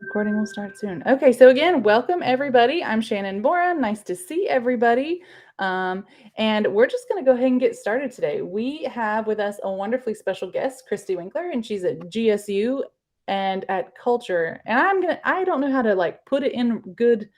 Recording will start soon. Okay, so again, welcome everybody. I'm Shannon Bora. Nice to see everybody. And we're just going to go ahead and get started today. We have with us a wonderfully special guest, Kristy Winkler, and she's at GSU and at CULTR. And I don't know how to put it in good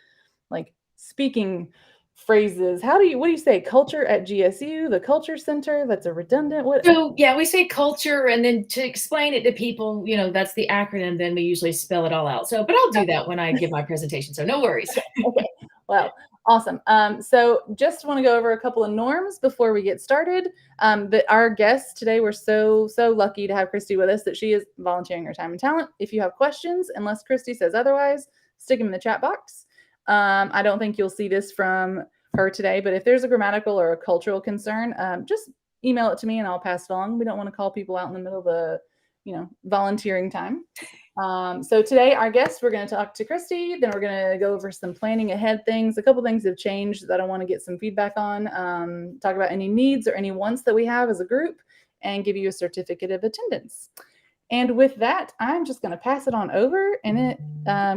speaking phrases. What do you say? CULTR at GSU, the Culture Center? That's a redundant what? So yeah, we say culture, and then to explain it to people, that's the acronym, then we usually spell it all out. But I'll do that when I give my presentation, so no worries. Okay, well, awesome. So just want to go over a couple of norms before we get started. But our guest today, we're so lucky to have Kristy with us that she is volunteering her time and talent. If you have questions, unless Kristy says otherwise, stick them in the chat box. I don't think you'll see this from her today, but if there's a grammatical or a cultural concern, just email it to me and I'll pass it along. We don't want to call people out in the middle of the, volunteering time. So today, our guests, we're going to talk to Kristy, then we're going to go over some planning ahead things. A couple things have changed that I want to get some feedback on, talk about any needs or any wants that we have as a group, and give you a certificate of attendance. And with that, I'm just going to pass it on over. And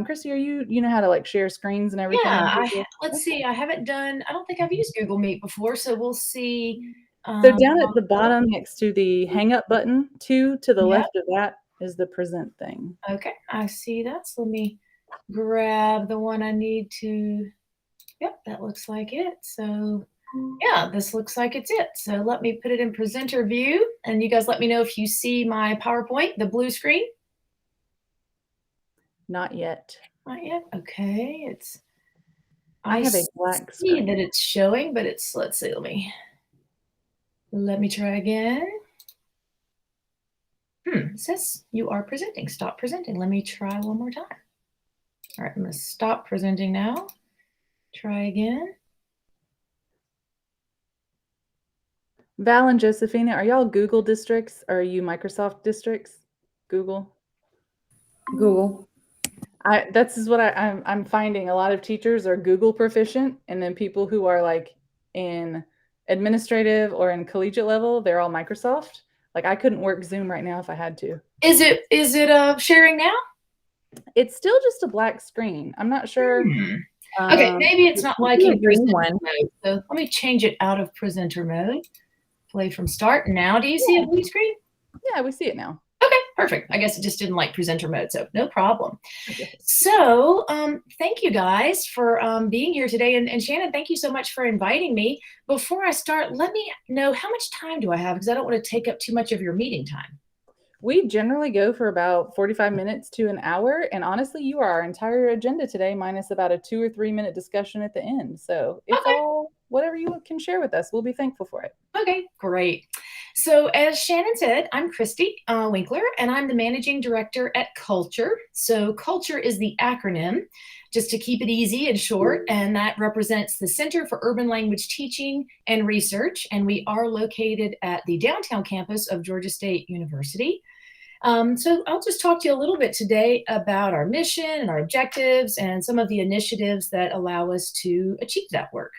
Kristy, you know how to share screens and everything? Yeah, let's see. I don't think I've used Google Meet before, so we'll see. So down at the bottom next to the hang up button, to the left of that is the present thing. Okay, I see that. So let me grab the one I need to. Yep, that looks like it. So yeah, this looks like it's it. So let me put it in presenter view, and you guys let me know if you see my PowerPoint, the blue screen. Not yet. Not yet. Okay, I have a black screen that it's showing, but let's see. Let me try again. It says you are presenting. Stop presenting. Let me try one more time. All right, I'm going to stop presenting now. Try again. Val and Josephina, are y'all Google districts or are you Microsoft districts? Google? This is what I'm finding. A lot of teachers are Google proficient, and then people who are in administrative or in collegiate level, they're all Microsoft. I couldn't work Zoom right now if I had to. Is it sharing now? It's still just a black screen. I'm not sure. Okay, maybe it's not liking presenter mode. So let me change it out of presenter mode. Play from start. Now do you see a blue screen? Yeah, we see it now. Okay, perfect. I guess it just didn't like presenter mode, so no problem. Okay. So thank you guys for being here today. And Shannon, thank you so much for inviting me. Before I start, let me know, how much time do I have? Because I don't want to take up too much of your meeting time. We generally go for about 45 minutes to an hour. And honestly, you are our entire agenda today, minus about a 2 or 3 minute discussion at the end. So it's all whatever you can share with us. We'll be thankful for it. Okay, great. So as Shannon said, I'm Kristy Winkler, and I'm the managing director at CULTR. So CULTR is the acronym, just to keep it easy and short, and that represents the Center for Urban Language Teaching and Research, and we are located at the downtown campus of Georgia State University. So I'll just talk to you a little bit today about our mission and our objectives and some of the initiatives that allow us to achieve that work.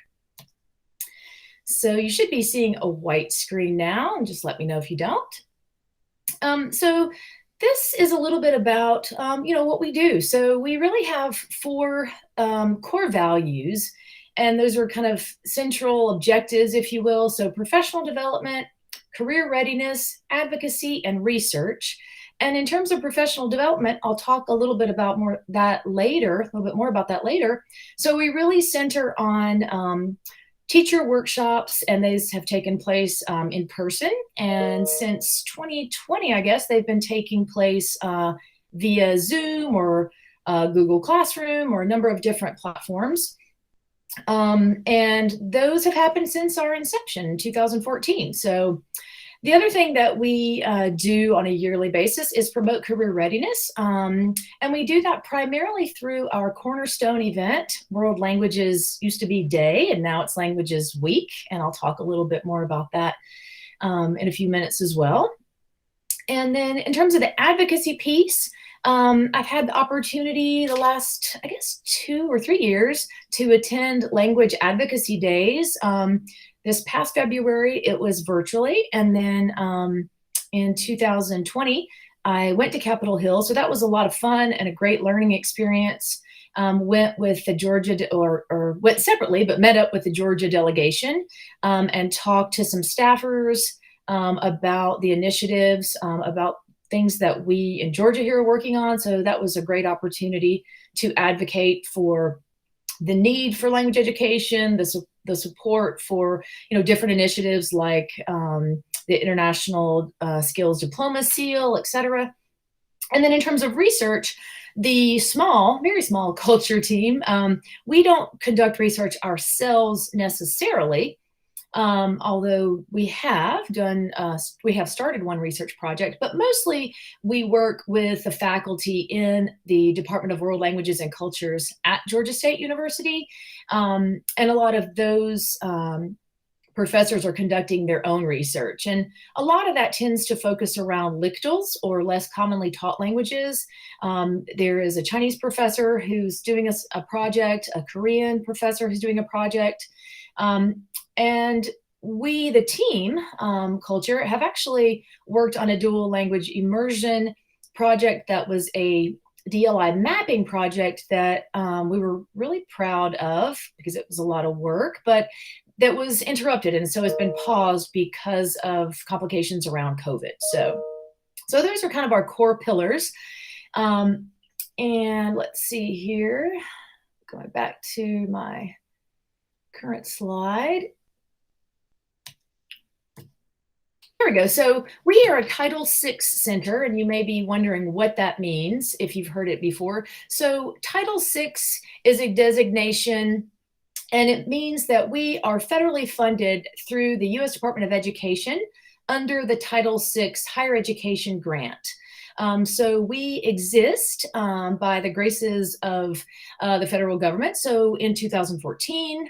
So you should be seeing a white screen now, and just let me know if you don't. So this is a little bit about, what we do. So we really have 4 core values, and those are kind of central objectives, if you will. So professional development, career readiness, advocacy, and research. And in terms of professional development, I'll talk a little bit about more about that later. So we really center on teacher workshops, and these have taken place in person. And since 2020, I guess, they've been taking place via Zoom or Google Classroom or a number of different platforms. And those have happened since our inception in 2014. So the other thing that we do on a yearly basis is promote career readiness. And we do that primarily through our cornerstone event. World Languages used to be Day, and now it's Languages Week. And I'll talk a little bit more about that in a few minutes as well. And then in terms of the advocacy piece, I've had the opportunity the last, 2 or 3 years to attend language advocacy days. This past February, it was virtually. And then in 2020, I went to Capitol Hill, so that was a lot of fun and a great learning experience. Went with the Georgia, or went separately, but met up with the Georgia delegation and talked to some staffers about the initiatives, about things that we in Georgia here are working on. So that was a great opportunity to advocate for the need for language education, the support for different initiatives like the International Skills Diploma Seal, et cetera. And then in terms of research, the very small CULTR team, we don't conduct research ourselves necessarily, although we have started one research project, but mostly we work with the faculty in the Department of World Languages and Cultures at Georgia State University. And a lot of those professors are conducting their own research. And a lot of that tends to focus around lictals, or less commonly taught languages. There is a Chinese professor who's doing a project, a Korean professor who's doing a project. And we, the team, CULTR, have actually worked on a dual language immersion project that was a DLI mapping project that we were really proud of because it was a lot of work, but that was interrupted, and so it's been paused because of complications around COVID. So those are kind of our core pillars. And let's see here, going back to my current slide. There we go. So we are a Title VI center, and you may be wondering what that means if you've heard it before. So Title VI is a designation, and it means that we are federally funded through the U.S. Department of Education under the Title VI Higher Education Grant. So we exist by the graces of the federal government. So in 2014,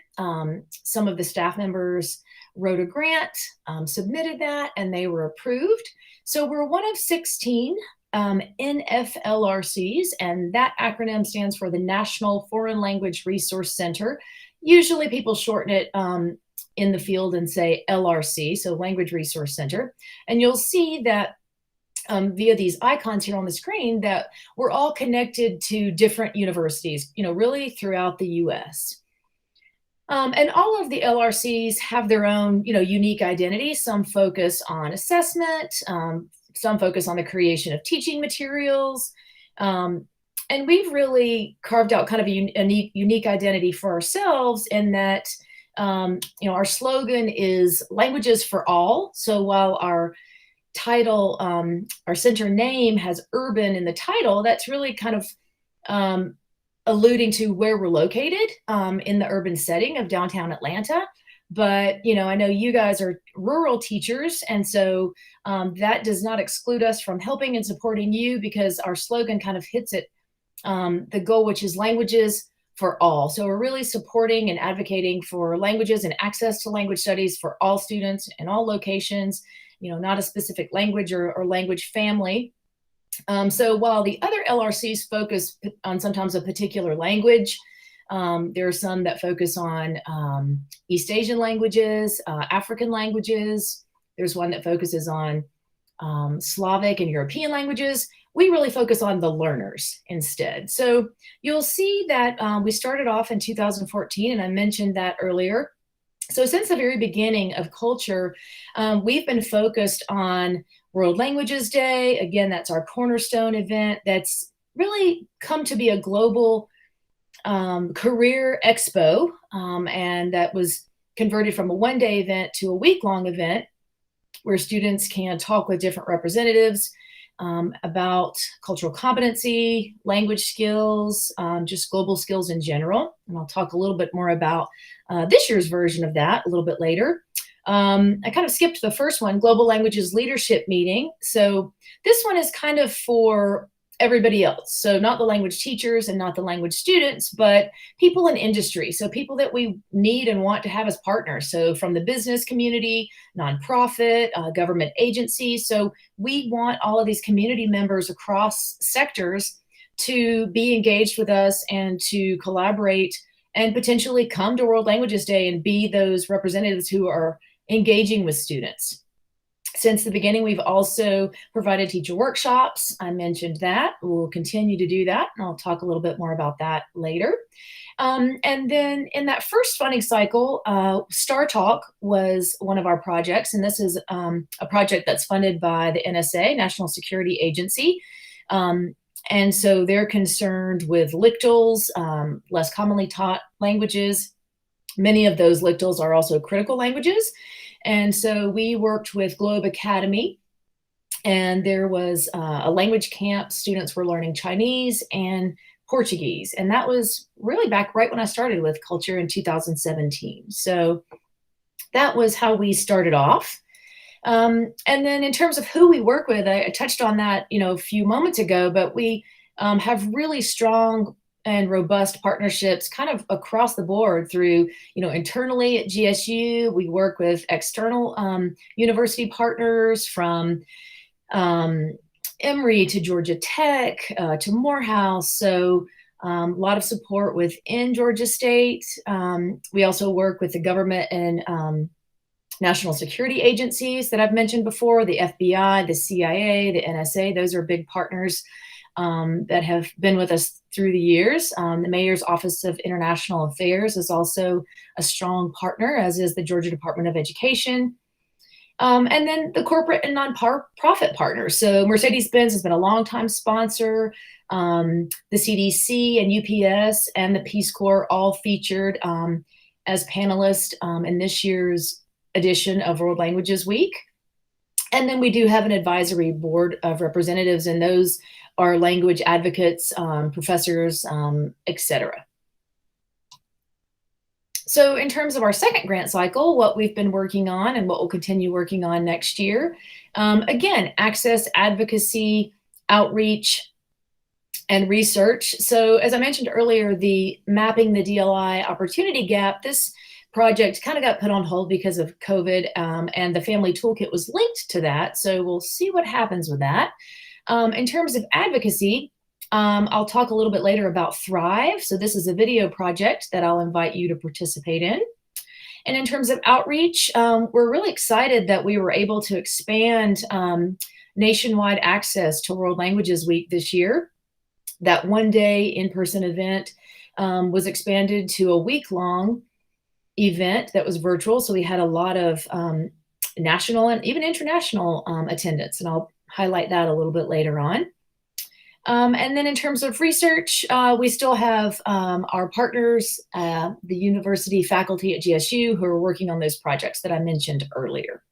some of the staff members wrote a grant, submitted that, and they were approved. So we're one of 16 NFLRCs, and that acronym stands for the National Foreign Language Resource Center. Usually people shorten it in the field and say LRC, so Language Resource Center. And you'll see that via these icons here on the screen that we're all connected to different universities, really throughout the US. And all of the LRCs have their own, unique identity. Some focus on assessment, some focus on the creation of teaching materials. And we've really carved out kind of a unique identity for ourselves in that, our slogan is languages for all. So while our title, our center name has urban in the title, that's really kind of alluding to where we're located in the urban setting of downtown Atlanta. But, I know you guys are rural teachers, and so that does not exclude us from helping and supporting you, because our slogan kind of hits it, the goal, which is languages for all. So we're really supporting and advocating for languages and access to language studies for all students in all locations, not a specific language or language family. So while the other LRCs focus on sometimes a particular language, there are some that focus on East Asian languages, African languages. There's one that focuses on Slavic and European languages. We really focus on the learners instead. So you'll see that we started off in 2014, and I mentioned that earlier. So since the very beginning of CULTR, we've been focused on World Languages Day. Again, that's our cornerstone event that's really come to be a global career expo, and that was converted from a one-day event to a week-long event where students can talk with different representatives about cultural competency, language skills, just global skills in general. And I'll talk a little bit more about this year's version of that a little bit later. I kind of skipped the first one, Global Languages Leadership Meeting. So this one is kind of for everybody else. So not the language teachers and not the language students, but people in industry. So people that we need and want to have as partners. So from the business community, nonprofit, government agencies. So we want all of these community members across sectors to be engaged with us and to collaborate and potentially come to World Languages Day and be those representatives who are engaging with students. Since the beginning, we've also provided teacher workshops. I mentioned that. We'll continue to do that, and I'll talk a little bit more about that later. And then in that first funding cycle, Star Talk was one of our projects, and this is a project that's funded by the NSA, National Security Agency. And so they're concerned with lictals, less commonly taught languages. Many of those lictals are also critical languages. And so we worked with Globe Academy, and there was a language camp. Students were learning Chinese and Portuguese. And that was really back right when I started with CULTR in 2017. So that was how we started off. And then in terms of who we work with, I touched on that, a few moments ago, but we have really strong and robust partnerships kind of across the board through, internally at GSU. We work with external university partners from Emory to Georgia Tech to Morehouse. So a lot of support within Georgia State. We also work with the government and national security agencies that I've mentioned before, the FBI, the CIA, the NSA. Those are big partners that have been with us through the years. The Mayor's Office of International Affairs is also a strong partner, as is the Georgia Department of Education. And then the corporate and nonprofit partners. So Mercedes-Benz has been a longtime sponsor. The CDC and UPS and the Peace Corps all featured as panelists in this year's edition of World Languages Week. And then we do have an advisory board of representatives, and those are language advocates, professors, etc. So in terms of our second grant cycle, what we've been working on and what we'll continue working on next year, again, access, advocacy, outreach, and research. So as I mentioned earlier, the mapping the DLI opportunity gap, this project kind of got put on hold because of COVID, and the family toolkit was linked to that. So we'll see what happens with that. In terms of advocacy, I'll talk a little bit later about Thrive. So this is a video project that I'll invite you to participate in. And in terms of outreach, we're really excited that we were able to expand nationwide access to World Languages Week this year. That one-day in-person event was expanded to a week-long event that was virtual. So we had a lot of national and even international attendance, and I'll highlight that a little bit later on. And then in terms of research, we still have our partners, the university faculty at GSU, who are working on those projects that I mentioned earlier.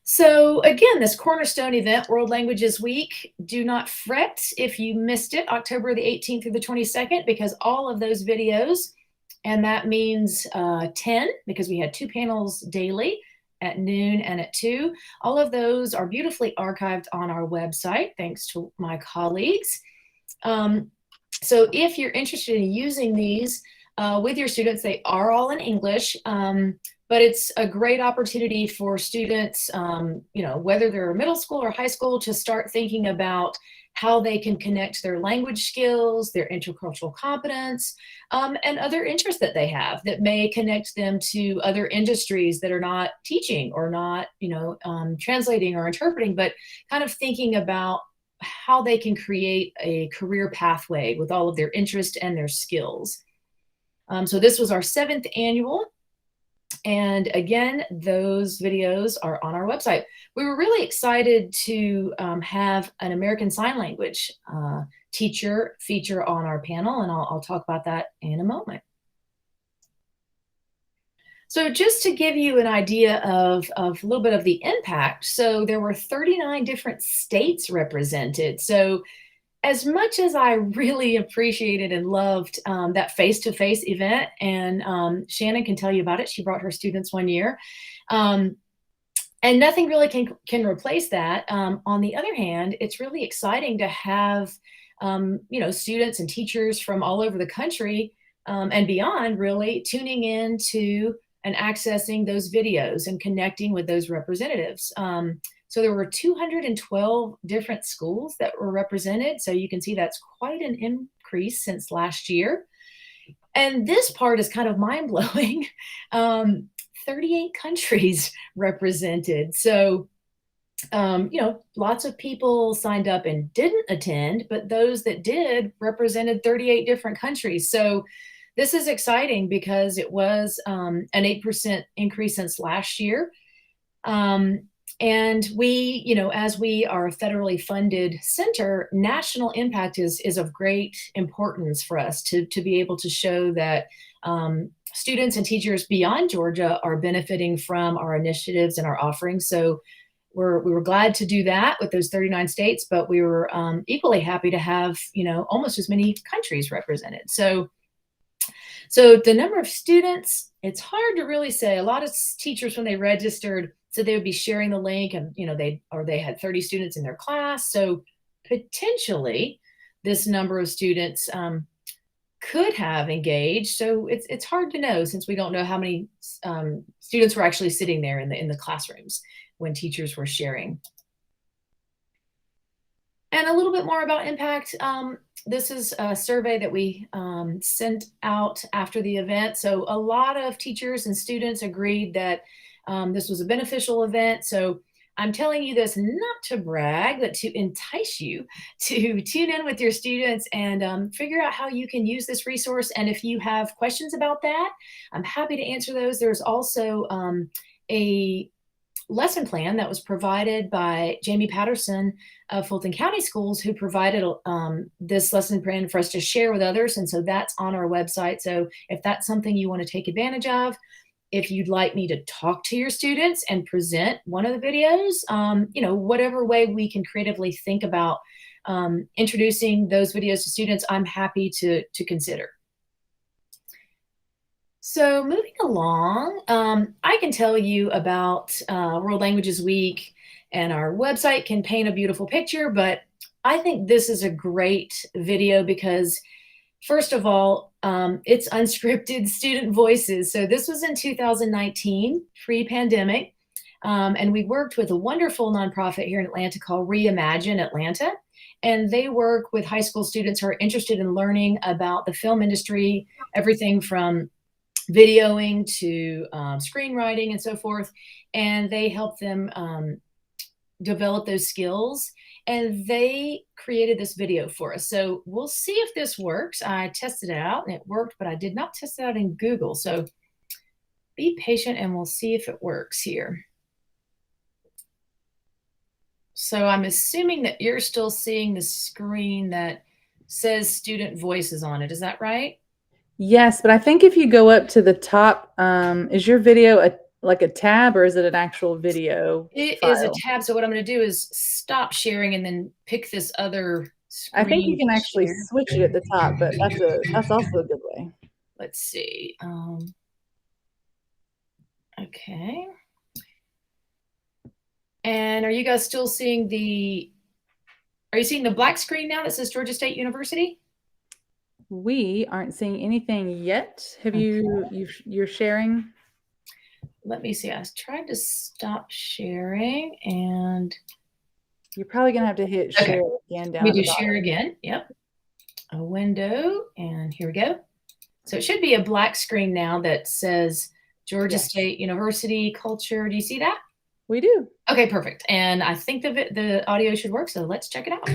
So again, this cornerstone event, World Languages Week, do not fret if you missed it, October the 18th through the 22nd, because all of those videos, and that means 10, because we had 2 panels daily at noon and at 2. All of those are beautifully archived on our website, thanks to my colleagues. So if you're interested in using these with your students, they are all in English, but it's a great opportunity for students, whether they're middle school or high school, to start thinking about how they can connect their language skills, their intercultural competence, and other interests that they have that may connect them to other industries that are not teaching or not, translating or interpreting, but kind of thinking about how they can create a career pathway with all of their interest and their skills. So this was our 7th annual. And again, those videos are on our website. We were really excited to have an American Sign Language teacher feature on our panel, and I'll talk about that in a moment. So just to give you an idea of a little bit of the impact, so there were 39 different states represented. So as much as I really appreciated and loved that face-to-face event, and Shannon can tell you about it, she brought her students one year, and nothing really can replace that. On the other hand, it's really exciting to have students and teachers from all over the country and beyond really tuning in to and accessing those videos and connecting with those representatives. So there were 212 different schools that were represented. So you can see that's quite an increase since last year. And this part is kind of mind-blowing. 38 countries represented. So, lots of people signed up and didn't attend, but those that did represented 38 different countries. So this is exciting because it was an 8% increase since last year. And we, as we are a federally funded center, national impact is of great importance for us to be able to show that students and teachers beyond Georgia are benefiting from our initiatives and our offerings. So we were glad to do that with those 39 states, but we were equally happy to have, almost as many countries represented. So the number of students, it's hard to really say. A lot of teachers, when they registered, said they would be sharing the link, and they had 30 students in their class. So potentially this number of students could have engaged. So it's hard to know, since we don't know how many students were actually sitting there in the classrooms when teachers were sharing. And a little bit more about impact. This is a survey that we sent out after the event. So a lot of teachers and students agreed that this was a beneficial event. So I'm telling you this not to brag, but to entice you to tune in with your students and figure out how you can use this resource. And if you have questions about that, I'm happy to answer those. There's also a lesson plan that was provided by Jamie Patterson of Fulton County Schools, who provided this lesson plan for us to share with others. And so that's on our website. So if that's something you want to take advantage of, if you'd like me to talk to your students and present one of the videos, whatever way we can creatively think about introducing those videos to students, I'm happy to consider. So moving along, I can tell you about World Languages Week, and our website can paint a beautiful picture, but I think this is a great video because, first of all, it's unscripted student voices. So this was in 2019, pre-pandemic, and we worked with a wonderful nonprofit here in Atlanta called Reimagine Atlanta. And they work with high school students who are interested in learning about the film industry, everything from videoing to screenwriting and so forth. And they help them develop those skills. And they created this video for us. So we'll see if this works. I tested it out and it worked, but I did not test it out in Google. So be patient and we'll see if it works here. So I'm assuming that you're still seeing the screen that says student voices on it. Is that right? Yes, but I think if you go up to the top, is your video like a tab, or is it an actual video It file? is a tab. So what I'm going to do is stop sharing and then pick this other screen. I think you can actually switch it at the top, but that's also a good way. Let's see. Okay. And are you guys still seeing are you seeing the black screen now that says Georgia State University? We aren't seeing anything yet. Have you're sharing? Let me see. I tried to stop sharing, and you're probably gonna have to hit share again down. We do share again. Yep. A window, and here we go. So it should be a black screen now that says Georgia State University CULTR. Do you see that? We do. Okay, perfect. And I think the audio should work. So let's check it out.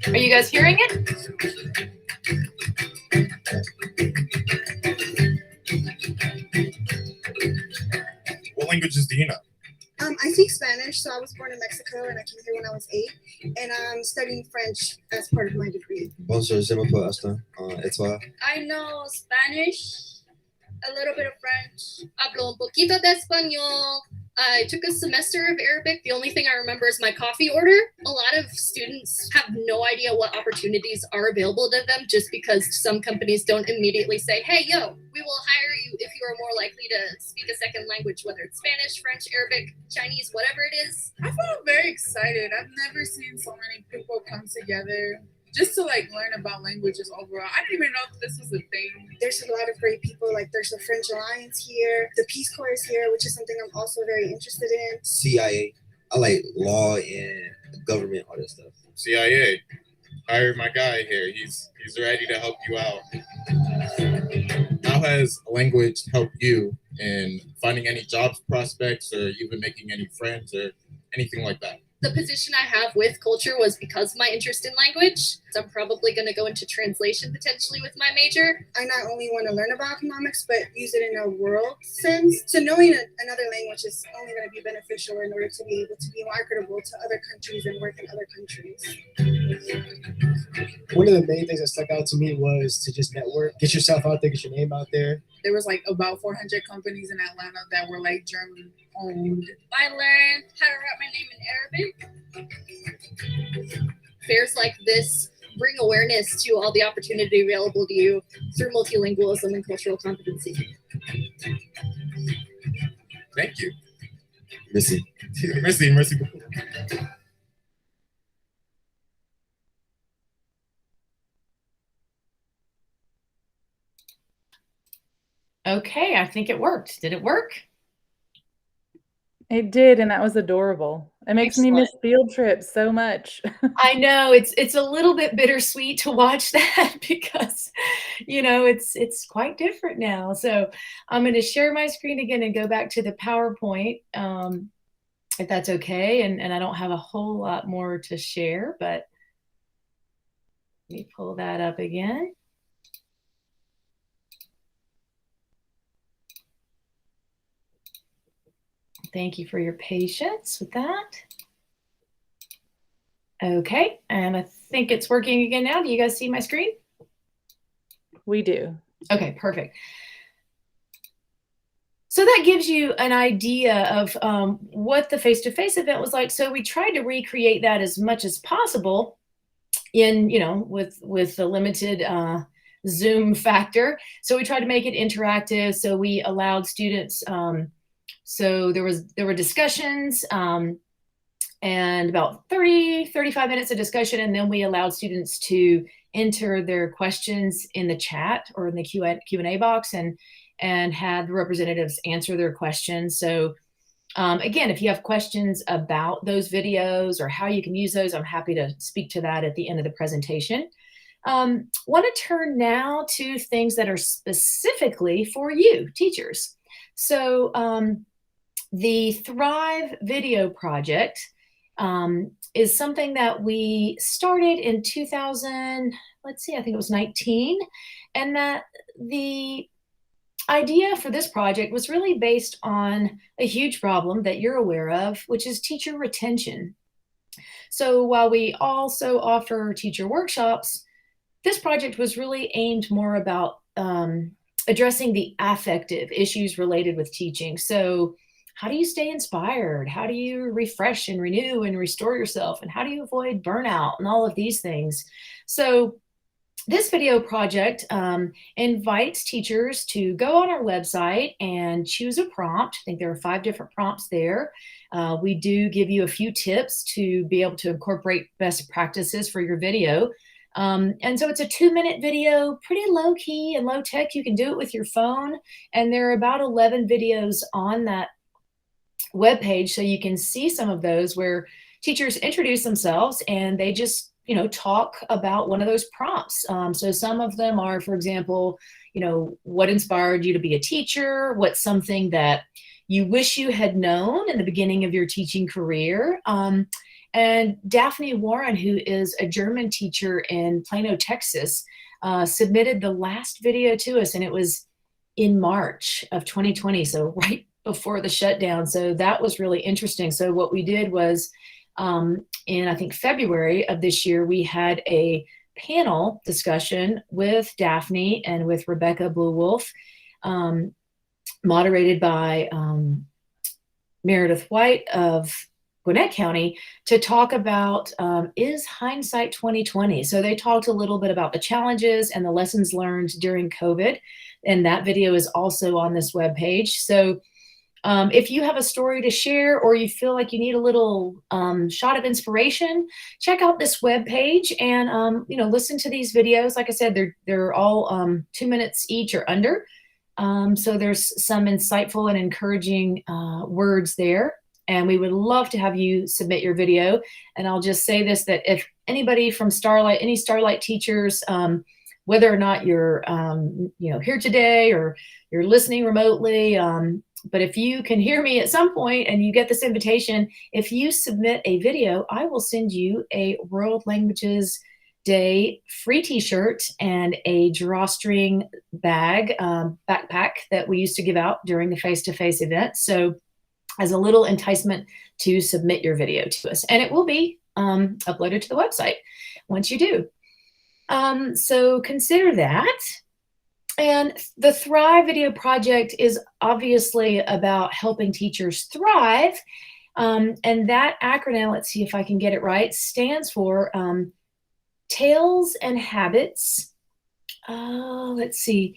Are you guys hearing it? What languages do you know? I speak Spanish, so I was born in Mexico and I came here when I was 8, and I'm studying French as part of my degree. Bonjour, je m'appelle Aston. Et toi? I know Spanish, a little bit of French. Hablo un poquito de español. I took a semester of Arabic. The only thing I remember is my coffee order. A lot of students have no idea what opportunities are available to them just because some companies don't immediately say, hey, yo, we will hire you if you are more likely to speak a second language, whether it's Spanish, French, Arabic, Chinese, whatever it is. I feel very excited. I've never seen so many people come together just to learn about languages overall. I didn't even know if this was a thing. There's a lot of great people. There's the French Alliance here. The Peace Corps is here, which is something I'm also very interested in. CIA. I like law and government, all that stuff. CIA. hired my guy here. He's ready to help you out. How has language helped you in finding any job prospects or even making any friends or anything like that? The position I have with CULTR was because of my interest in language. So I'm probably going to go into translation potentially with my major. I not only want to learn about economics, but use it in a world sense. So knowing another language is only going to be beneficial in order to be able to be marketable to other countries and work in other countries. One of the main things that stuck out to me was to just network, get yourself out there, get your name out there. There was like about 400 companies in Atlanta that were like German owned. I learned how to write my name in Arabic. Fairs like this bring awareness to all the opportunity available to you through multilingualism and cultural competency. Thank you. Missy. Merci. Okay, I think it worked. Did it work? It did, and that was adorable. It makes me miss field trips so much. I know it's a little bit bittersweet to watch that because, you know, it's quite different now. So I'm going to share my screen again and go back to the PowerPoint, if that's okay. And I don't have a whole lot more to share, but let me pull that up again. Thank you for your patience with that. Okay, and I think it's working again now. Do you guys see my screen? We do. Okay, perfect. So that gives you an idea of what the face-to-face event was like. So we tried to recreate that as much as possible in, you know, with the limited Zoom factor. So we tried to make it interactive. So we allowed students, so there were discussions and about 35 minutes of discussion. And then we allowed students to enter their questions in the chat or in the Q&A box and had the representatives answer their questions. So again, if you have questions about those videos or how you can use those, I'm happy to speak to that at the end of the presentation. Want to turn now to things that are specifically for you, teachers. So the Thrive video project is something that we started in 2000, let's see, I think it was 19. And that the idea for this project was really based on a huge problem that you're aware of, which is teacher retention. So while we also offer teacher workshops, this project was really aimed more about addressing the affective issues related with teaching. So how do you stay inspired? How do you refresh and renew and restore yourself? And how do you avoid burnout and all of these things? So this video project invites teachers to go on our website and choose a prompt. I think there are 5 different prompts there. We do give you a few tips to be able to incorporate best practices for your video. And so it's a 2-minute video, pretty low key and low tech. You can do it with your phone. And there are about 11 videos on that webpage. So you can see some of those where teachers introduce themselves and they just, you know, talk about one of those prompts. So some of them are, for example, you know, what inspired you to be a teacher? What's something that you wish you had known in the beginning of your teaching career? And Daphne Warren, who is a German teacher in Plano, Texas, submitted the last video to us, and it was in March of 2020, so right before the shutdown. So that was really interesting. So what we did was in, I think, February of this year, we had a panel discussion with Daphne and with Rebecca Bluewolf, moderated by Meredith White of Gwinnett County, to talk about is hindsight 2020. So they talked a little bit about the challenges and the lessons learned during COVID. And that video is also on this webpage. So if you have a story to share or you feel like you need a little shot of inspiration, check out this webpage and you know, listen to these videos. Like I said, they're all 2 minutes each or under. So there's some insightful and encouraging words there. And we would love to have you submit your video. And I'll just say this, that if anybody from Starlight, any Starlight teachers, whether or not you're here today or you're listening remotely, but if you can hear me at some point and you get this invitation, if you submit a video, I will send you a World Languages Day free t-shirt and a drawstring bag, backpack that we used to give out during the face-to-face event. So as a little enticement to submit your video to us. And it will be uploaded to the website once you do. So consider that. And the Thrive video project is obviously about helping teachers thrive. And that acronym, let's see if I can get it right, stands for Tales and Habits. Let's see.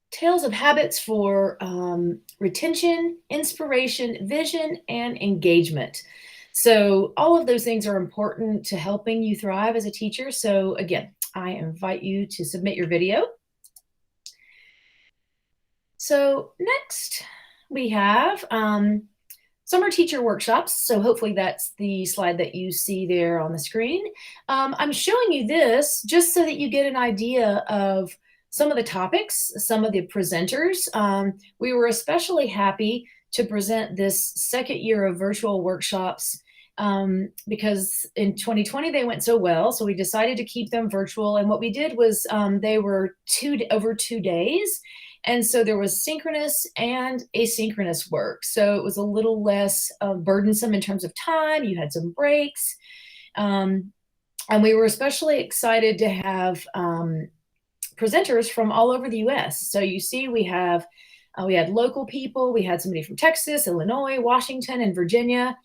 Tales of Habits for retention, inspiration, vision, and engagement. So all of those things are important to helping you thrive as a teacher. So again, I invite you to submit your video. So next we have summer teacher workshops. So hopefully that's the slide that you see there on the screen. I'm showing you this just so that you get an idea of some of the topics, some of the presenters. We were especially happy to present this second year of virtual workshops because in 2020 they went so well, so we decided to keep them virtual. And what we did was they were over 2 days, and so there was synchronous and asynchronous work. So it was a little less burdensome in terms of time. You had some breaks, and we were especially excited to have presenters from all over the U.S. So you see, we had local people. We had somebody from Texas, Illinois, Washington, and Virginia.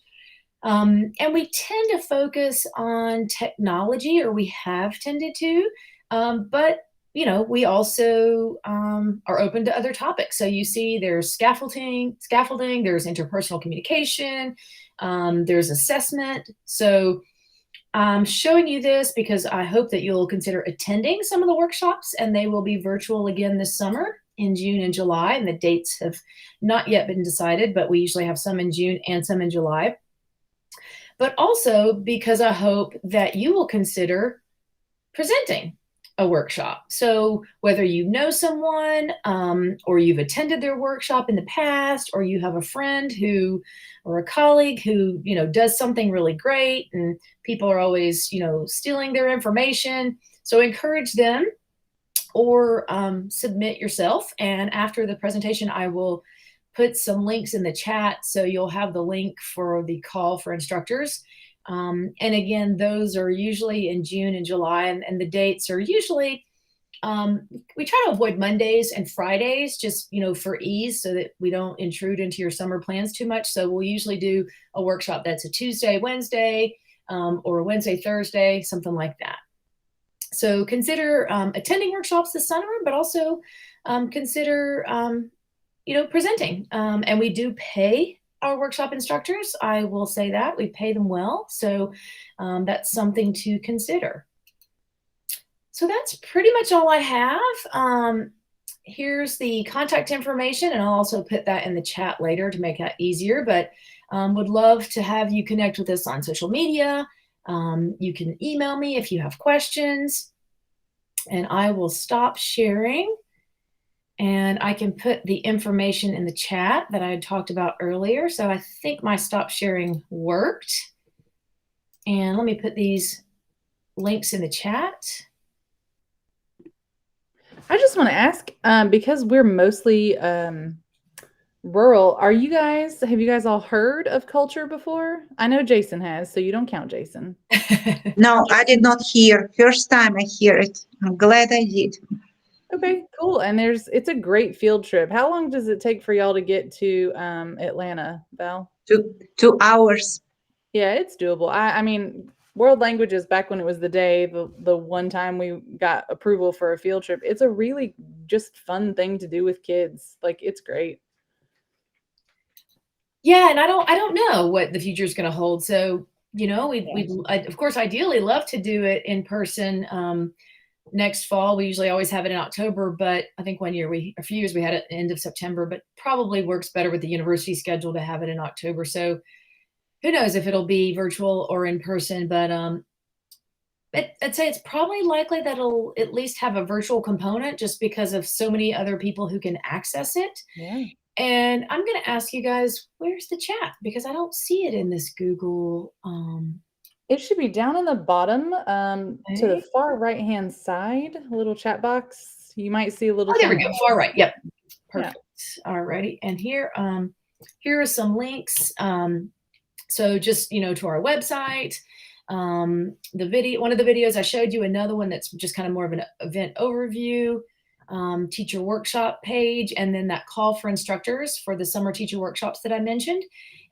And we tend to focus on technology, or we have tended to, but we also are open to other topics. So you see there's scaffolding, there's interpersonal communication, there's assessment. So I'm showing you this because I hope that you'll consider attending some of the workshops, and they will be virtual again this summer in June and July. And the dates have not yet been decided, but we usually have some in June and some in July. But also because I hope that you will consider presenting a workshop. So whether you know someone or you've attended their workshop in the past, or you have a friend or a colleague who does something really great, and people are always stealing their information. So encourage them, or submit yourself. And after the presentation, I will put some links in the chat, so you'll have the link for the call for instructors. And again, those are usually in June and July, and the dates are usually, we try to avoid Mondays and Fridays just, for ease, so that we don't intrude into your summer plans too much. So we'll usually do a workshop that's a Tuesday, Wednesday, or a Wednesday, Thursday, something like that. So consider attending workshops this summer, but also consider presenting. And we do pay our workshop instructors. I will say that we pay them well. So that's something to consider. So that's pretty much all I have. Here's the contact information, and I'll also put that in the chat later to make that easier, but would love to have you connect with us on social media. You can email me if you have questions, and I will stop sharing. And I can put the information in the chat that I had talked about earlier. So I think my stop sharing worked. And let me put these links in the chat. I just want to ask, because we're mostly rural, have you guys all heard of CULTR before? I know Jason has, so you don't count Jason. No, I did not hear. First time I hear it. I'm glad I did. Okay, cool. And it's a great field trip. How long does it take for y'all to get to Atlanta, Val? 2 hours. Yeah, it's doable. I mean, World Languages, back when it was the day, the one time we got approval for a field trip, it's a really just fun thing to do with kids. Like, it's great. Yeah, and I don't know what the future is going to hold. So, we'd of course ideally love to do it in person. next fall. We usually always have it in October, but I think a few years we had it end of September, but probably works better with the university schedule to have it in October. So who knows if it'll be virtual or in person, but I'd say it's probably likely that it'll at least have a virtual component just because of so many other people who can access it. Yeah. And I'm going to ask you guys, where's the chat? Because I don't see it in this Google. It should be down in the bottom to the Okay. far right-hand side, a little chat box. You might see a little. Oh, there we go. Far right. Yep. Perfect. Yeah. All righty. And here are some links. So just, to our website, one of the videos I showed you, another one that's just kind of more of an event overview, teacher workshop page, and then that call for instructors for the summer teacher workshops that I mentioned.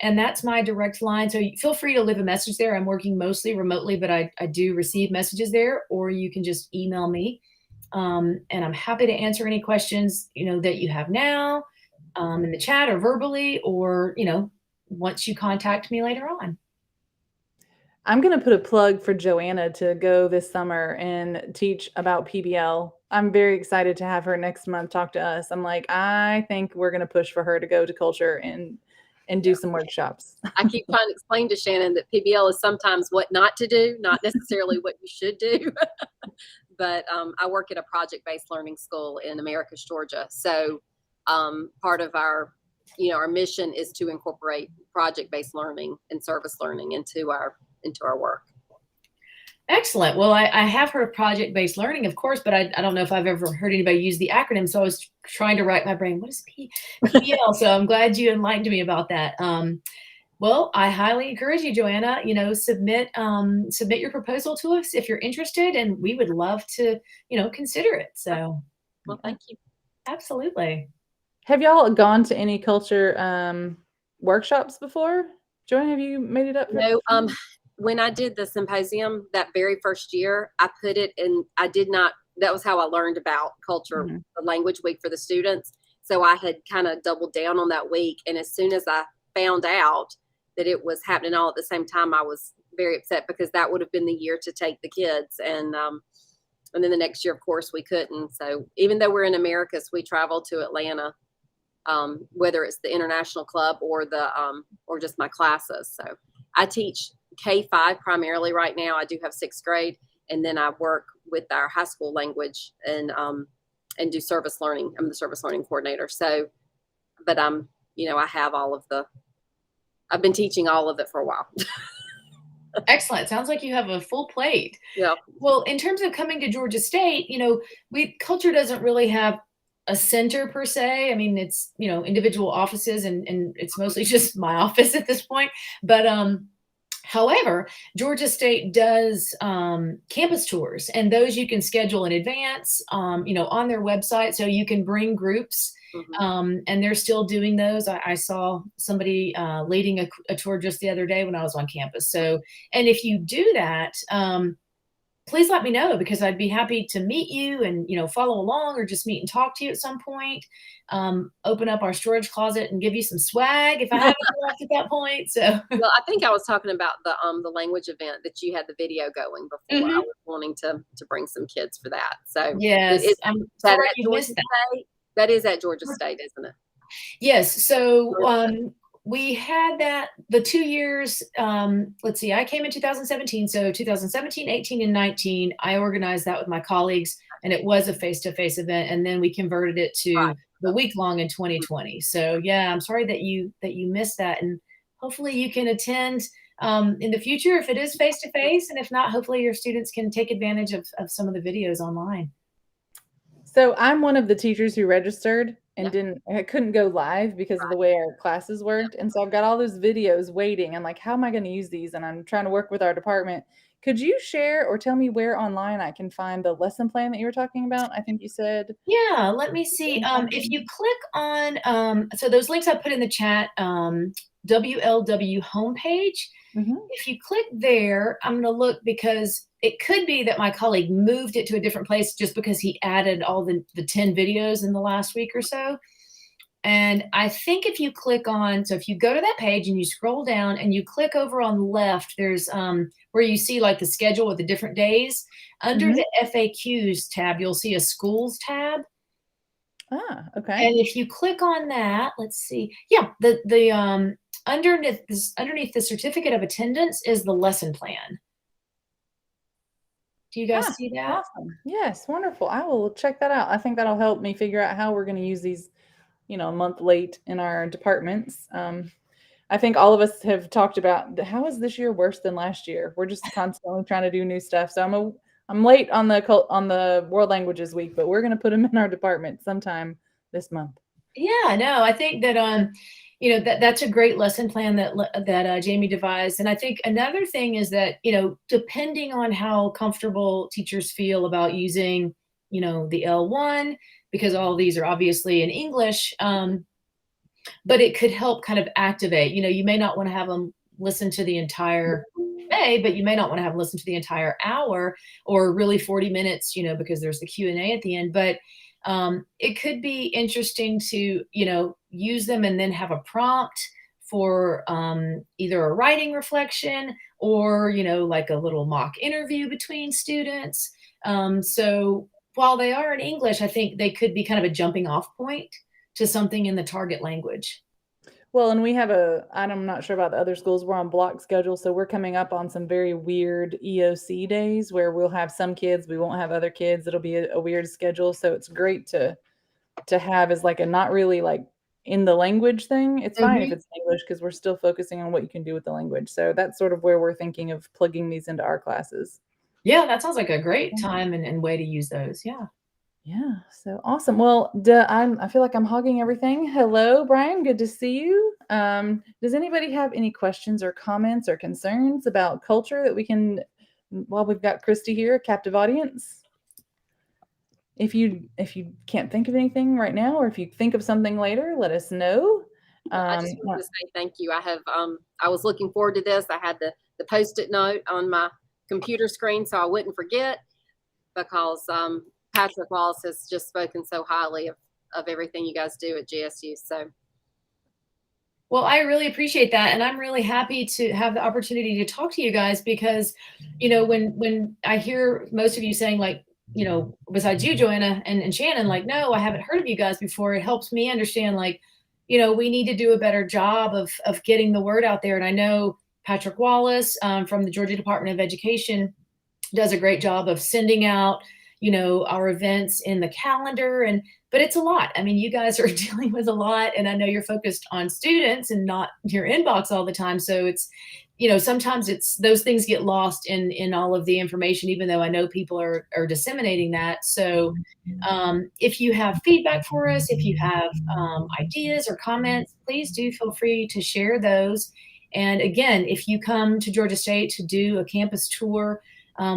And that's my direct line. So feel free to leave a message there. I'm working mostly remotely, but I do receive messages there, or you can just email me. And I'm happy to answer any questions, that you have now in the chat or verbally, or, once you contact me later on. I'm going to put a plug for Joanna to go this summer and teach about PBL. I'm very excited to have her next month talk to us. I'm like, I think we're going to push for her to go to CULTR and do some workshops. I keep trying to explain to Shannon that PBL is sometimes what not to do, not necessarily what you should do. But I work at a project-based learning school in Americus, Georgia. So part of our mission is to incorporate project-based learning and service learning into our work. Excellent. Well, I have heard of project-based learning, of course, but I don't know if I've ever heard anybody use the acronym. So I was trying to rack my brain. What is PBL? So I'm glad you enlightened me about that. Well, I highly encourage you, Joanna, submit your proposal to us if you're interested, and we would love to, consider it. So, well, thank you. Absolutely. Have y'all gone to any CULTR workshops before? Joanna, have you made it up? No. When I did the symposium that very first year, I put it in. I did not. That was how I learned about CULTR, the language week for the students. So I had kind of doubled down on that week, and as soon as I found out that it was happening all at the same time, I was very upset because that would have been the year to take the kids. And then the next year, of course, we couldn't. So even though we're in Americus, we travel to Atlanta, whether it's the international club or or just my classes. So I teach K-5 primarily right now. I do have 6th grade, and then I work with our high school language and do service learning. I'm the service learning coordinator. So, but I have I've been teaching all of it for a while. Excellent. Sounds like you have a full plate. Yeah. Well, in terms of coming to Georgia State, CULTR doesn't really have a center per se. I mean, it's, individual offices and it's mostly just my office at this point. But however, Georgia State does campus tours, and those you can schedule in advance, on their website. So you can bring groups. And they're still doing those. I saw somebody leading a tour just the other day when I was on campus. So, and if you do that, please let me know, because I'd be happy to meet you and, follow along, or just meet and talk to you at some point. Open up our storage closet and give you some swag if I haven't left at that point. So, well, I think I was talking about the language event that you had the video going before. I was wanting to bring some kids for that. So yes, I'm sorry you missed that. That is at Georgia State, isn't it? Yes. So we had that the 2 years. Let's see, I came in 2017. So 2017, 18, and 19, I organized that with my colleagues, and it was a face-to-face event. And then we converted it to the week-long in 2020. So yeah, I'm sorry that you missed that. And hopefully you can attend in the future if it is face-to-face. And if not, hopefully your students can take advantage of some of the videos online. So I'm one of the teachers who registered and I couldn't go live because of the way our classes worked. And so I've got all those videos waiting. I'm like, how am I going to use these? And I'm trying to work with our department. Could you share or tell me where online I can find the lesson plan that you were talking about? I think you said. Yeah, let me see. If you click on, so those links I put in the chat, WLW homepage. If you click there, I'm going to look, because it could be that my colleague moved it to a different place just because he added all the 10 videos in the last week or so. And I think if you click on, so if you go to that page and you scroll down and you click over on the left, there's where you see like the schedule with the different days. Under the FAQs tab, you'll see a schools tab. Ah, okay. And if you click on that, let's see. Yeah, the underneath the certificate of attendance is the lesson plan. Do you guys see that? Awesome. Yes, wonderful. I will check that out. I think that'll help me figure out how we're going to use these, you know, a month late in our departments. I think all of us have talked about how is this year worse than last year? We're just constantly trying to do new stuff. So I'm late on the World Languages Week, but we're going to put them in our department sometime this month. Yeah, no, I think that you know, that's a great lesson plan that Jamie devised. And I think another thing is that, you know, depending on how comfortable teachers feel about using, you know, the L1, because all of these are obviously in English, but it could help kind of activate, you know, you may not want to have them listen to the entire day, but you may not want to have them listen to the entire hour or really 40 minutes, you know, because there's the Q&A at the end. But it could be interesting to, you know, use them and then have a prompt for either a writing reflection or, you know, like a little mock interview between students. So while they are in English, I think they could be kind of a jumping off point to something in the target language. Well, and we have I'm not sure about the other schools, we're on block schedule, so we're coming up on some very weird EOC days where we'll have some kids, we won't have other kids. It'll be a weird schedule. So it's great to have as like a not really like in the language thing. It's fine if it's English because we're still focusing on what you can do with the language. So that's sort of where we're thinking of plugging these into our classes. Yeah, that sounds like a great time and way to use those. Yeah. Yeah, so awesome. Well, I feel like I'm hogging everything. Hello, Brian. Good to see you. Does anybody have any questions or comments or concerns about culture that we can, well, we've got Kristy here, captive audience. If you can't think of anything right now, or if you think of something later, let us know. I just wanted to say thank you. I have I was looking forward to this. I had the Post-it note on my computer screen so I wouldn't forget, because Patrick Wallace has just spoken so highly of everything you guys do at GSU. So, well, I really appreciate that. And I'm really happy to have the opportunity to talk to you guys because, you know, when I hear most of you saying like, you know, besides you, Joanna and Shannon, like, no, I haven't heard of you guys before. It helps me understand like, you know, we need to do a better job of getting the word out there. And I know Patrick Wallace from the Georgia Department of Education does a great job of sending out, you know, our events in the calendar, but it's a lot. I mean, you guys are dealing with a lot, and I know you're focused on students and not your inbox all the time. So it's, you know, sometimes those things get lost in all of the information, even though I know people are disseminating that. So if you have feedback for us, if you have ideas or comments, please do feel free to share those. And again, if you come to Georgia State to do a campus tour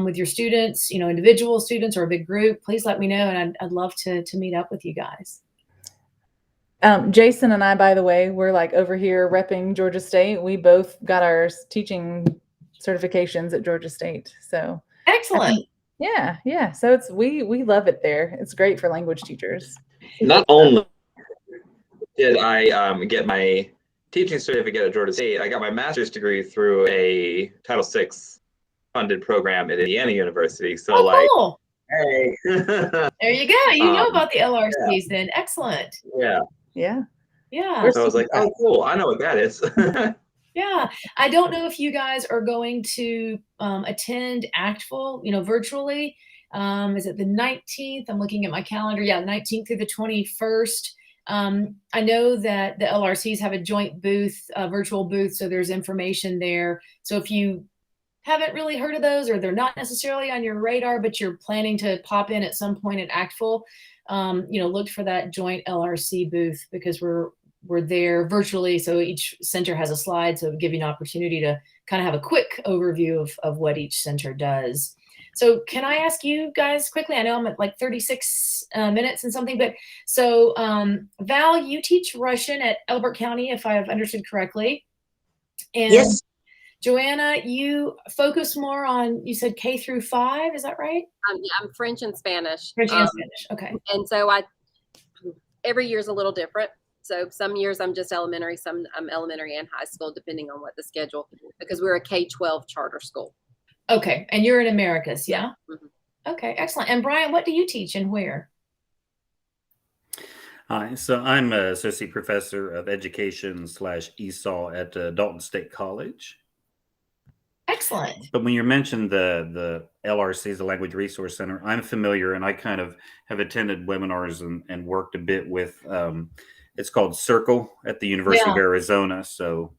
with your students, you know, individual students or a big group, please let me know. And I'd love to meet up with you guys. Jason and I, by the way, we're like over here repping Georgia State. We both got our teaching certifications at Georgia State. So excellent. Yeah. So we love it there. It's great for language teachers. Not only did I get my teaching certificate at Georgia State, I got my master's degree through a Title VI funded program at Indiana University. So cool. Hey. There you go. You know about the LRCs then. Excellent. Yeah. So I was like, oh, cool. I know what that is. Yeah. I don't know if you guys are going to attend ACTFL, you know, virtually. Is it the 19th? I'm looking at my calendar. Yeah, 19th through the 21st. I know that the LRCs have a joint booth, virtual booth, so there's information there. So if you haven't really heard of those, or they're not necessarily on your radar, but you're planning to pop in at some point at ACTFL, you know, look for that joint LRC booth because we're there virtually. So each center has a slide, so it'll give you an opportunity to kind of have a quick overview of what each center does. So can I ask you guys quickly, I know I'm at like 36 minutes and something, but so Val, you teach Russian at Elbert County, if I have understood correctly. And yes. Joanna, you focus more on, you said K through 5, is that right? Yeah, I'm French and Spanish. French and Spanish, okay. And so every year is a little different. So some years I'm just elementary, some I'm elementary and high school, depending on what the schedule, because we're a K-12 charter school. Okay. And you're in Americas, yeah? Mm-hmm. Okay, excellent. And Brian, what do you teach and where? Hi, so I'm an associate professor of education / ESOL at Dalton State College. Excellent. But when you mentioned the LRC, the Language Resource Center, I'm familiar, and I kind of have attended webinars and worked a bit with. It's called Circle at the University of Arizona. So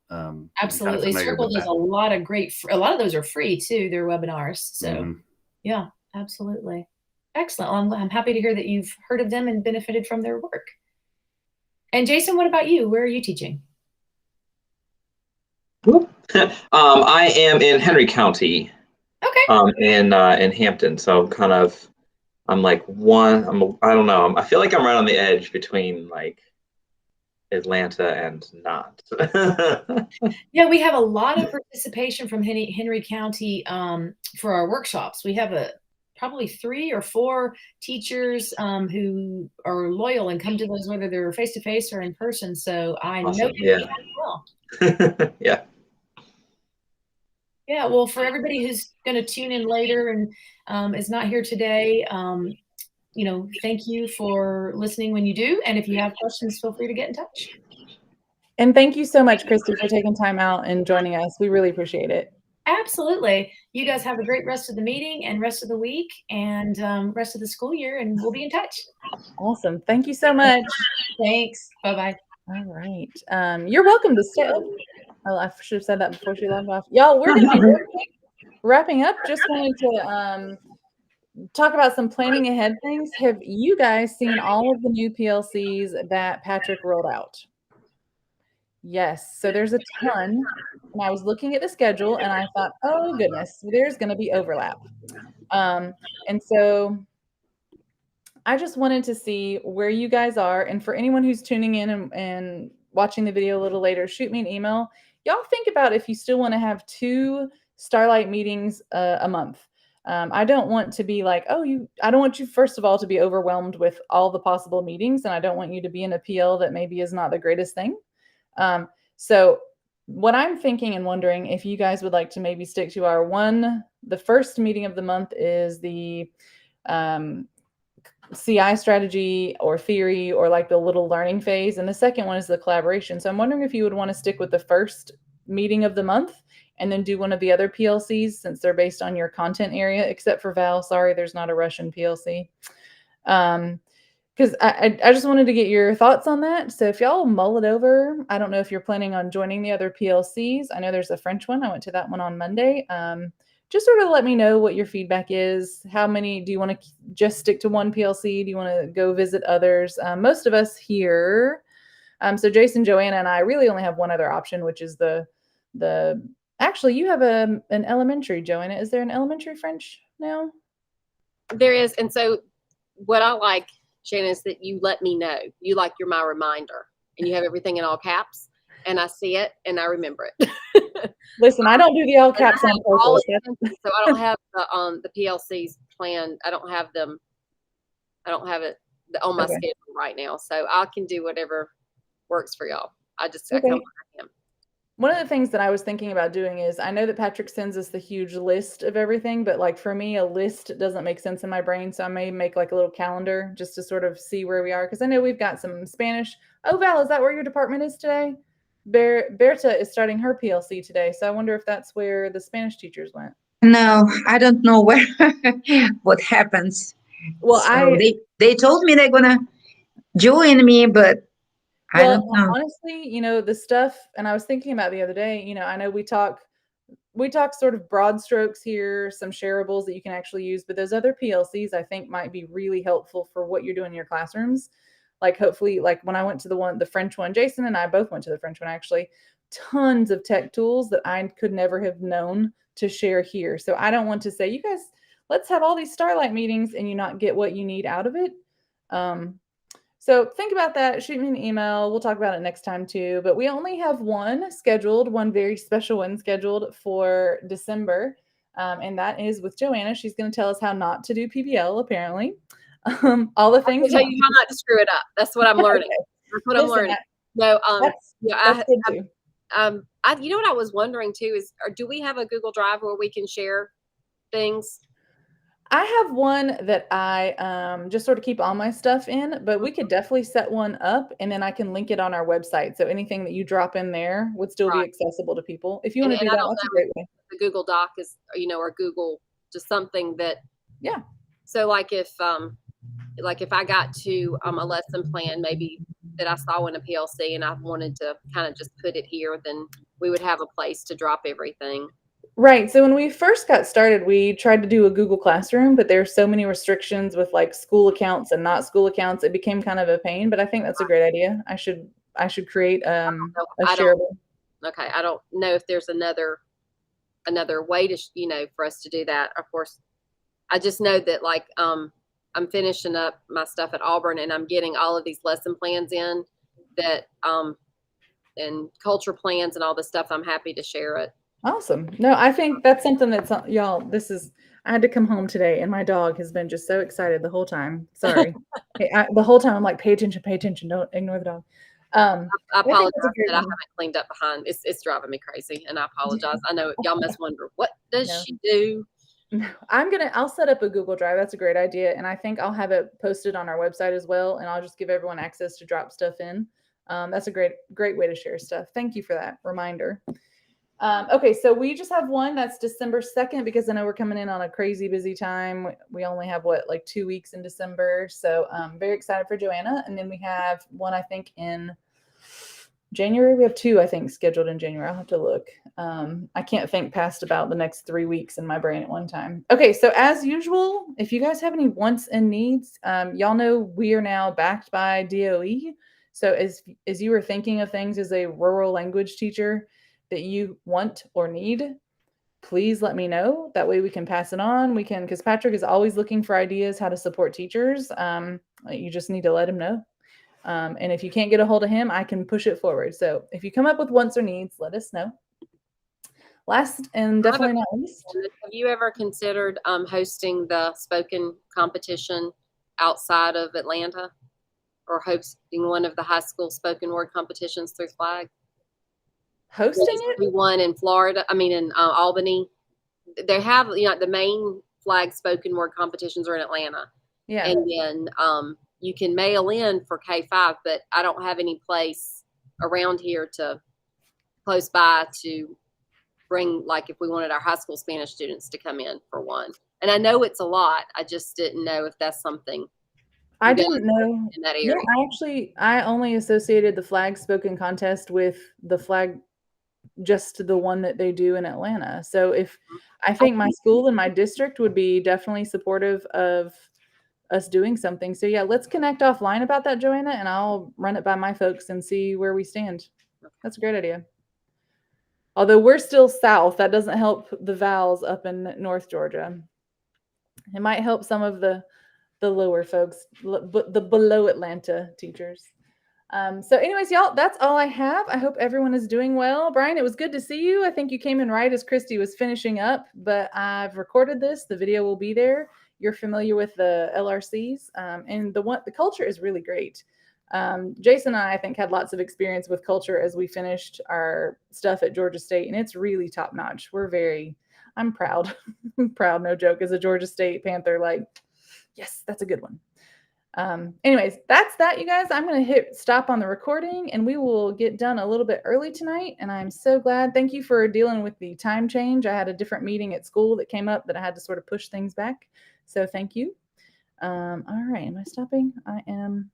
absolutely, Circle does a lot of a lot of those are free too. Their webinars. So yeah, absolutely. Excellent. Well, I'm happy to hear that you've heard of them and benefited from their work. And Jason, what about you? Where are you teaching? I am in Henry County. Okay. In Hampton. So I'm like I don't know. I feel like I'm right on the edge between like Atlanta and not. Yeah, we have a lot of participation from Henry County for our workshops. We have probably 3 or 4 teachers who are loyal and come to those whether they're face-to-face or in person. So I know you as well. Yeah. Yeah, well, for everybody who's going to tune in later and is not here today, thank you for listening when you do. And if you have questions, feel free to get in touch. And thank you so much, Kristy, for taking time out and joining us. We really appreciate it. Absolutely. You guys have a great rest of the meeting and rest of the week and rest of the school year, and we'll be in touch. Awesome. Thank you so much. Thanks. Bye-bye. All right. You're welcome to stay. Oh, I should have said that before she logged off. Y'all, we're going to be wrapping up. Just wanted to talk about some planning ahead things. Have you guys seen all of the new PLCs that Patrick rolled out? Yes. So there's a ton. And I was looking at the schedule and I thought, oh, goodness, there's going to be overlap. And so I just wanted to see where you guys are. And for anyone who's tuning in and watching the video a little later, shoot me an email. Y'all think about if you still want to have 2 Starlight meetings a month. I don't want to be like, I don't want you, first of all, to be overwhelmed with all the possible meetings. And I don't want you to be in a PL that maybe is not the greatest thing. So what I'm thinking and wondering if you guys would like to maybe stick to the first meeting of the month is the CI strategy or theory or like the little learning phase. And the second one is the collaboration. So I'm wondering if you would want to stick with the first meeting of the month and then do one of the other PLCs since they're based on your content area, except for Val. Sorry, there's not a Russian PLC. Because I just wanted to get your thoughts on that. So if y'all mull it over, I don't know if you're planning on joining the other PLCs. I know there's a French one. I went to that one on Monday. Just sort of let me know what your feedback is. How many do you want to just stick to one PLC? Do you want to go visit others? Most of us here, so Jason, Joanna, and I really only have one other option, which is actually you have an elementary, Joanna. Is there an elementary French now? There is. And so what I like, Shannon, is that you let me know. You're my reminder and you have everything in all caps and I see it and I remember it. Listen, I don't do the all caps on purpose. So I don't have the PLCs planned. I don't have them. I don't have it on my schedule right now. So I can do whatever works for y'all. I come where I am. One of the things that I was thinking about doing is I know that Patrick sends us the huge list of everything, but like for me, a list doesn't make sense in my brain. So I may make like a little calendar just to sort of see where we are. Cause I know we've got some Spanish. Oh, Val, is that where your department is today? Berta is starting her PLC today. So I wonder if that's where the Spanish teachers went. No, I don't know where, what happens. Well, so they told me they're going to join me, but I don't know. Honestly, the stuff, and I was thinking about the other day, I know we talk sort of broad strokes here, some shareables that you can actually use, but those other PLCs I think might be really helpful for what you're doing in your classrooms. Like hopefully, like when I went to the French one, Jason and I both went to the French one, actually, tons of tech tools that I could never have known to share here. So I don't want to say, you guys, let's have all these Starlight meetings and you not get what you need out of it. So think about that. Shoot me an email. We'll talk about it next time too. But we only have one very special one scheduled for December. And that is with Joanna. She's going to tell us how not to do PBL, apparently. All the things. I'll tell you how not to screw it up. That's what I'm learning. That's what I'm learning. No, That's good too. you know what I was wondering too is, do we have a Google Drive where we can share things? I have one that I just sort of keep all my stuff in, but we could definitely set one up and then I can link it on our website. So anything that you drop in there would still be Right. accessible to people. If you want to do I that, don't that's a know great if way. the Google Doc is, or Google, just something that, Yeah. so like if I got to a lesson plan maybe that I saw in a PLC and I wanted to kind of just put it here, then we would have a place to drop everything. Right. So when we first got started, we tried to do a Google Classroom, but there's so many restrictions with like school accounts and not school accounts. It became kind of a pain, but I think that's a great idea. I should create a shareable. Okay. I don't know if there's another way to, for us to do that. Of course, I just know that like, I'm finishing up my stuff at Auburn and I'm getting all of these lesson plans in that, and culture plans and all this stuff. I'm happy to share it. Awesome. No, I think that's something that's y'all. I had to come home today and my dog has been just so excited the whole time. Sorry. The whole time I'm like, pay attention. Don't ignore the dog. I apologize that I haven't cleaned up behind. It's driving me crazy and I apologize. I know y'all must wonder, what does she do? No, I'll set up a Google Drive. That's a great idea. And I think I'll have it posted on our website as well. And I'll just give everyone access to drop stuff in. That's a great way to share stuff. Thank you for that reminder. Okay, so we just have one that's December 2nd because I know we're coming in on a crazy busy time. We only have like 2 weeks in December. So very excited for Joanna. And then we have one, I think, in January. We have 2, I think, scheduled in January. I'll have to look. I can't think past about the next 3 weeks in my brain at one time. Okay, so as usual, if you guys have any wants and needs, y'all know we are now backed by DOE. So as you were thinking of things as a rural language teacher that you want or need, please let me know. That way we can pass it on. Because Patrick is always looking for ideas how to support teachers. You just need to let him know. And if you can't get a hold of him, I can push it forward. So if you come up with wants or needs, let us know. Last and definitely not least. Have you ever considered hosting the spoken competition outside of Atlanta, or hosting one of the high school spoken word competitions through Flag? Hosting it? We won in Florida. I mean, in Albany. They have, the main Flag spoken word competitions are in Atlanta. Yeah. And then you can mail in for K-5, but I don't have any place around here close by to bring, like if we wanted our high school Spanish students to come in for one. And I know it's a lot. I just didn't know if that's something. I didn't know. In that area. Yeah, I only associated the Flag spoken contest with the Flag, just the one that they do in Atlanta. So I think my school and my district would be definitely supportive of us doing something. So yeah, let's connect offline about that, Joanna, and I'll run it by my folks and see where we stand. That's a great idea. Although we're still south, that doesn't help the Vals up in North Georgia. It might help some of the lower folks, the below Atlanta teachers. So anyways, y'all, that's all I have. I hope everyone is doing well. Brian, it was good to see you. I think you came in right as Kristy was finishing up, but I've recorded this. The video will be there. You're familiar with the LRCs, and the culture is really great. Jason and I think, had lots of experience with culture as we finished our stuff at Georgia State, and it's really top notch. I'm proud. I'm proud, no joke, as a Georgia State Panther, like, yes, that's a good one. Anyways, that's that, you guys. I'm going to hit stop on the recording and we will get done a little bit early tonight. And I'm so glad. Thank you for dealing with the time change. I had a different meeting at school that came up that I had to sort of push things back. So thank you. All right. Am I stopping? I am.